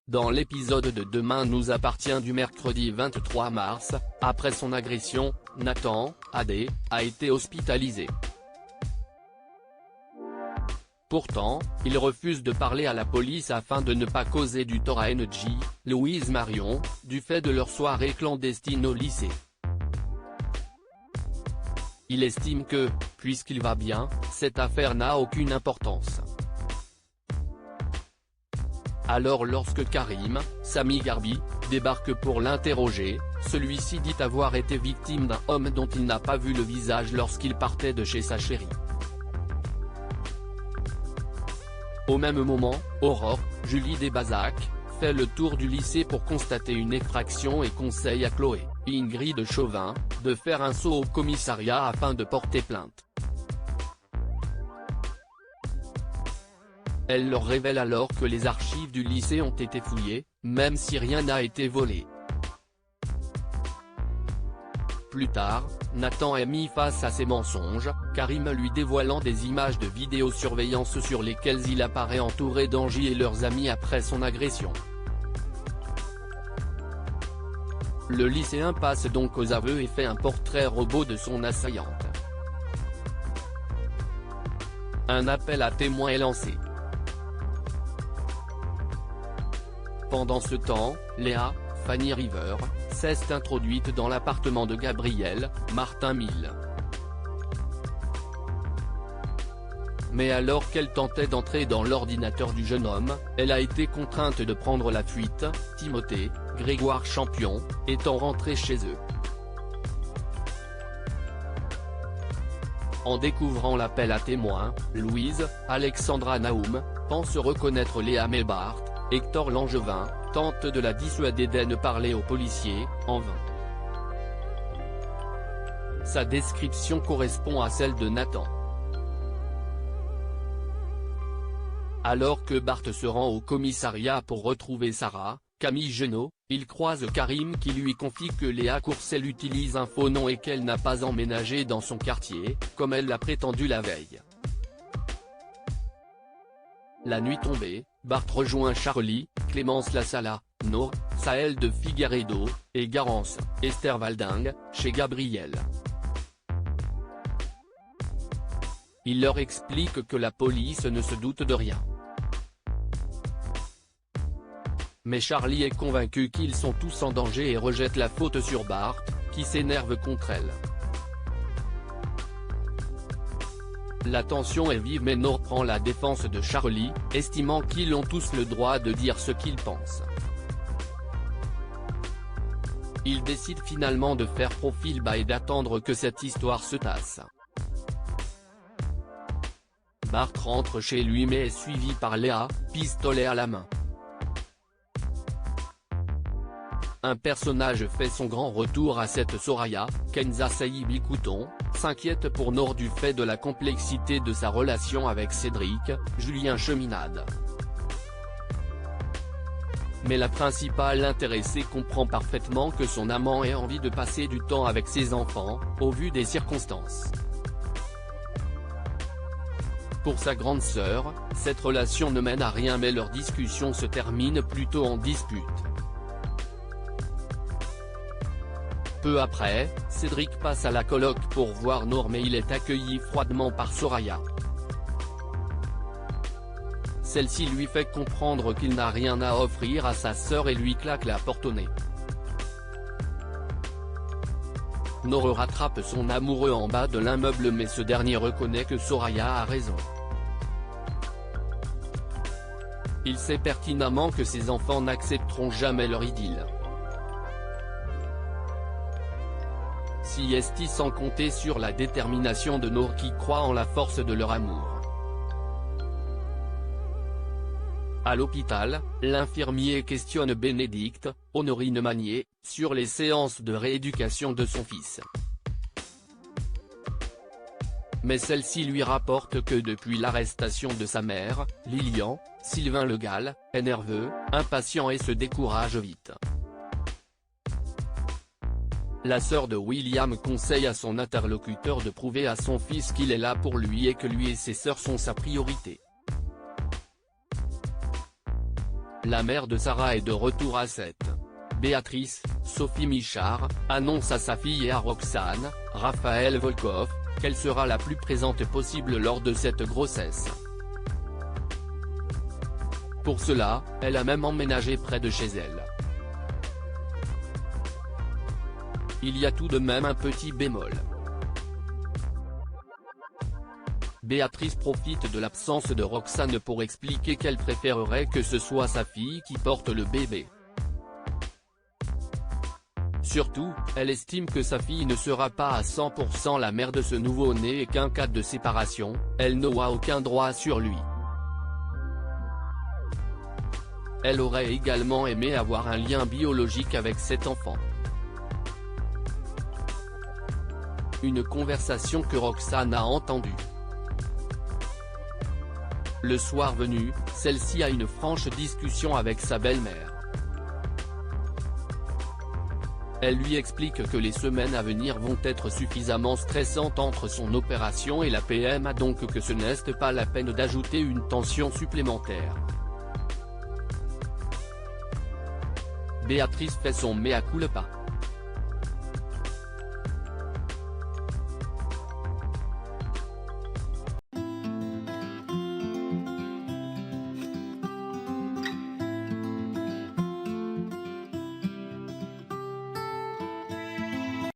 Dans l'épisode de Demain nous appartient du mercredi 23 mars, après son agression, Nathan, AD, a été hospitalisé. Pourtant, il refuse de parler à la police afin de ne pas causer du tort à NJ, Louise Marion, du fait de leur soirée clandestine au lycée. Il estime que, puisqu'il va bien, cette affaire n'a aucune importance. Alors lorsque Karim, Sami Garbi, débarque pour l'interroger, celui-ci dit avoir été victime d'un homme dont il n'a pas vu le visage lorsqu'il partait de chez sa chérie. Au même moment, Aurore, Julie Desbazac, fait le tour du lycée pour constater une effraction et conseille à Chloé, Ingrid Chauvin, de faire un saut au commissariat afin de porter plainte. Elle leur révèle alors que les archives du lycée ont été fouillées, même si rien n'a été volé. Plus tard, Nathan est mis face à ses mensonges, Karim lui dévoilant des images de vidéosurveillance sur lesquelles il apparaît entouré d'Angie et leurs amis après son agression. Le lycéen passe donc aux aveux et fait un portrait robot de son assaillante. Un appel à témoins est lancé. Pendant ce temps, Léa, Fanny River, s'est introduite dans l'appartement de Gabriel, Martin Mille. Mais alors qu'elle tentait d'entrer dans l'ordinateur du jeune homme, elle a été contrainte de prendre la fuite, Timothée, Grégoire Champion, étant rentré chez eux. En découvrant l'appel à témoins, Louise, Alexandra Naoum, pense reconnaître Léa Melbart. Hector Langevin, tente de la dissuader de ne parler aux policiers, en vain. Sa description correspond à celle de Nathan. Alors que Bart se rend au commissariat pour retrouver Sarah, Camille Genot, il croise Karim qui lui confie que Léa Courcelles utilise un faux nom et qu'elle n'a pas emménagé dans son quartier, comme elle l'a prétendu la veille. La nuit tombée, Bart rejoint Charlie, Clémence Lassala, Nour, Saël de Figueiredo, et Garance, Esther Valdingue, chez Gabriel. Il leur explique que la police ne se doute de rien. Mais Charlie est convaincu qu'ils sont tous en danger et rejette la faute sur Bart, qui s'énerve contre elle. La tension est vive mais Nour prend la défense de Charlie, estimant qu'ils ont tous le droit de dire ce qu'ils pensent. Il décide finalement de faire profil bas et d'attendre que cette histoire se tasse. Bart rentre chez lui mais est suivi par Léa, pistolet à la main. Un personnage fait son grand retour à cette Soraya, Kenza Saibi Couton, s'inquiète pour Nour du fait de la complexité de sa relation avec Cédric, Julien Cheminade. Mais la principale intéressée comprend parfaitement que son amant ait envie de passer du temps avec ses enfants, au vu des circonstances. Pour sa grande sœur, cette relation ne mène à rien mais leur discussion se termine plutôt en dispute. Peu après, Cédric passe à la coloc pour voir Nour mais il est accueilli froidement par Soraya. Celle-ci lui fait comprendre qu'il n'a rien à offrir à sa sœur et lui claque la porte au nez. Nour rattrape son amoureux en bas de l'immeuble mais ce dernier reconnaît que Soraya a raison. Il sait pertinemment que ses enfants n'accepteront jamais leur idylle. Si est sans compter sur la détermination de Nour qui croit en la force de leur amour. À l'hôpital, l'infirmier questionne Bénédicte, Honorine Magnier, sur les séances de rééducation de son fils. Mais celle-ci lui rapporte que depuis l'arrestation de sa mère, Lilian, Sylvain Le Gall, est nerveux, impatient et se décourage vite. La sœur de William conseille à son interlocuteur de prouver à son fils qu'il est là pour lui et que lui et ses sœurs sont sa priorité. La mère de Sarah est de retour à 7. Béatrice, Sophie Michard, annonce à sa fille et à Roxane, Raphaël Volkov, qu'elle sera la plus présente possible lors de cette grossesse. Pour cela, elle a même emménagé près de chez elle. Il y a tout de même un petit bémol. Béatrice profite de l'absence de Roxane pour expliquer qu'elle préférerait que ce soit sa fille qui porte le bébé. Surtout, elle estime que sa fille ne sera pas à 100% la mère de ce nouveau-né et qu'en cas de séparation, elle n'aura aucun droit sur lui. Elle aurait également aimé avoir un lien biologique avec cet enfant. Une conversation que Roxane a entendue. Le soir venu, celle-ci a une franche discussion avec sa belle-mère. Elle lui explique que les semaines à venir vont être suffisamment stressantes entre son opération et la PMA, donc que ce n'est pas la peine d'ajouter une tension supplémentaire. Béatrice fait son mea culpa.